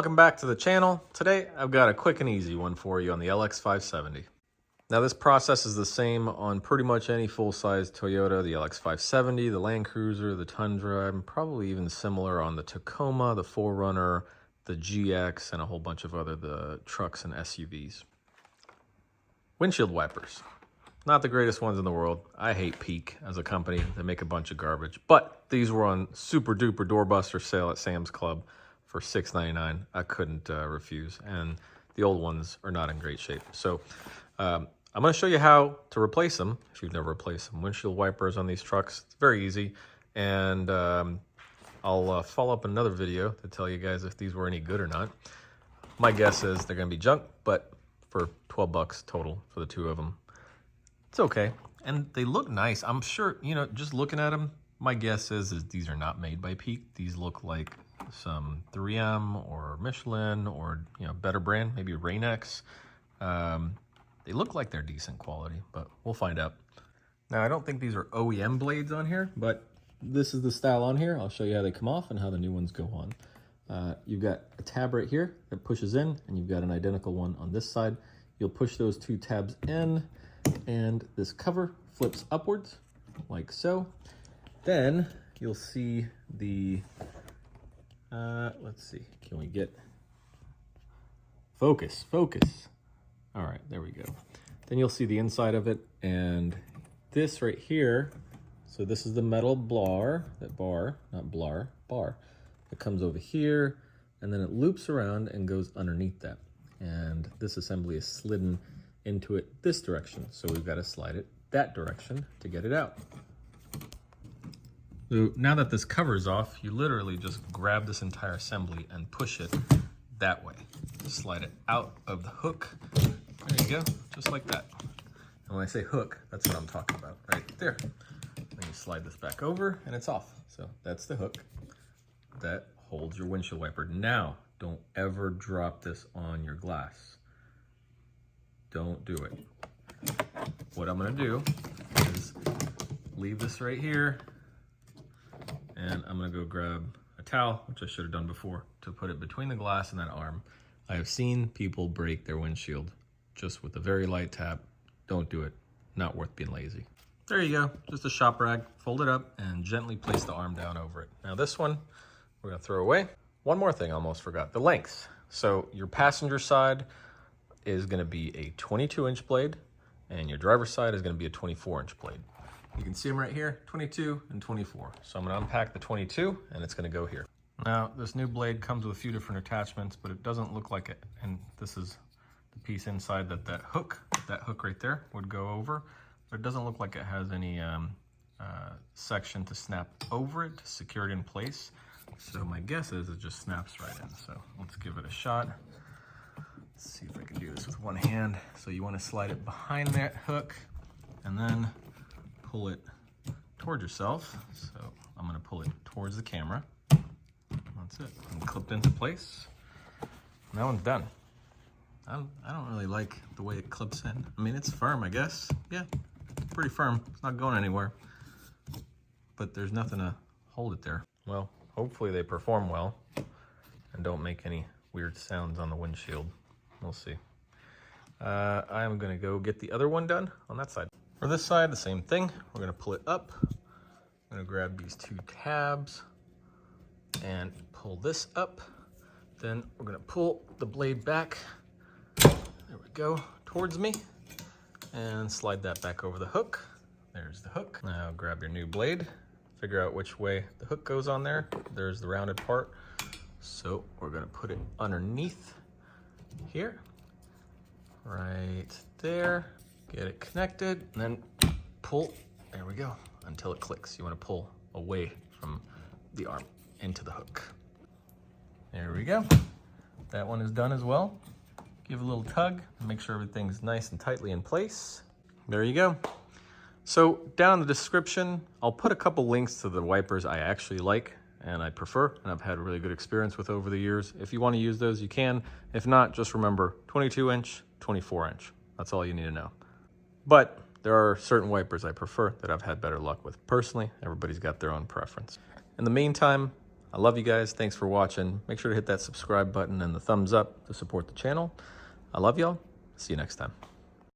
Welcome back to the channel. Today I've got a quick and easy one for you on the LX570. Now this process is the same on pretty much any full-size Toyota, the LX570, the Land Cruiser, the Tundra, and probably even similar on the Tacoma, the 4Runner, the GX, and a whole bunch of the trucks and SUVs. Windshield wipers. Not the greatest ones in the world. I hate Peak as a company. They make a bunch of garbage. But these were on super duper doorbuster sale at Sam's Club for $6.99. I couldn't refuse. And the old ones are not in great shape. So I'm going to show you how to replace them if you've never replaced them. Windshield wipers on these trucks. It's very easy. And I'll follow up another video to tell you guys if these were any good or not. My guess is they're going to be junk, but for 12 bucks total for the two of them, it's okay. And they look nice. I'm sure, just looking at them, my guess is these are not made by Peak. These look like some 3M or Michelin or, better brand, maybe Rain-X. They look like they're decent quality, but we'll find out. Now, I don't think these are OEM blades on here, but this is the style on here. I'll show you how they come off and how the new ones go on. You've got a tab right here that pushes in, and you've got an identical one on this side. You'll push those two tabs in, and this cover flips upwards, like so. Then you'll see the, let's see, can we get, focus. All right, there we go. Then you'll see the inside of it, and this right here, so this is the metal bar, bar. It comes over here, and then it loops around and goes underneath that. And this assembly is slidden into it this direction, so we've got to slide it that direction to get it out. So now that this cover is off, you literally just grab this entire assembly and push it that way. Slide it out of the hook. There you go, just like that. And when I say hook, that's what I'm talking about, right there. Then you slide this back over and it's off. So that's the hook that holds your windshield wiper. Now, don't ever drop this on your glass. Don't do it. What I'm gonna do is leave this right here, and I'm gonna go grab a towel, which I should have done before, to put it between the glass and that arm. I have seen people break their windshield just with a very light tap. Don't do it. Not worth being lazy. There you go. Just a shop rag. Fold it up and gently place the arm down over it. Now this one, we're gonna throw away. One more thing I almost forgot, the length. So your passenger side is gonna be a 22-inch blade, and your driver's side is gonna be a 24-inch blade. You can see them right here, 22 and 24. So I'm gonna unpack the 22, and it's gonna go here. Now, this new blade comes with a few different attachments, but it doesn't look like it, and this is the piece inside that hook right there would go over. But it doesn't look like it has any section to snap over it to secure it in place. So my guess is it just snaps right in. So let's give it a shot. Let's see if I can do this with one hand. So you want to slide it behind that hook and then pull it toward yourself. So I'm going to pull it towards the camera. That's it. And clipped into place. And that one's done. I don't really like the way it clips in. I mean, it's firm, I guess. Yeah, it's pretty firm. It's not going anywhere. But there's nothing to hold it there. Well, hopefully they perform well and don't make any weird sounds on the windshield. We'll see. I am gonna go get the other one done on that side. For this side, the same thing. We're gonna pull it up. I'm gonna grab these two tabs and pull this up. Then we're gonna pull the blade back. There we go, towards me. And slide that back over the hook. There's the hook. Now grab your new blade. Figure out which way the hook goes on there. There's the rounded part. So we're gonna put it underneath here, right there. Get it connected, and then pull, there we go, until it clicks. You wanna pull away from the arm into the hook. There we go. That one is done as well. Give a little tug, and make sure everything's nice and tightly in place. There you go. So down in the description, I'll put a couple links to the wipers I actually like and I prefer, and I've had a really good experience with over the years. If you want to use those, you can. If not, just remember 22-inch, 24-inch. That's all you need to know. But there are certain wipers I prefer that I've had better luck with. Personally, everybody's got their own preference. In the meantime, I love you guys. Thanks for watching. Make sure to hit that subscribe button and the thumbs up to support the channel. I love y'all. See you next time.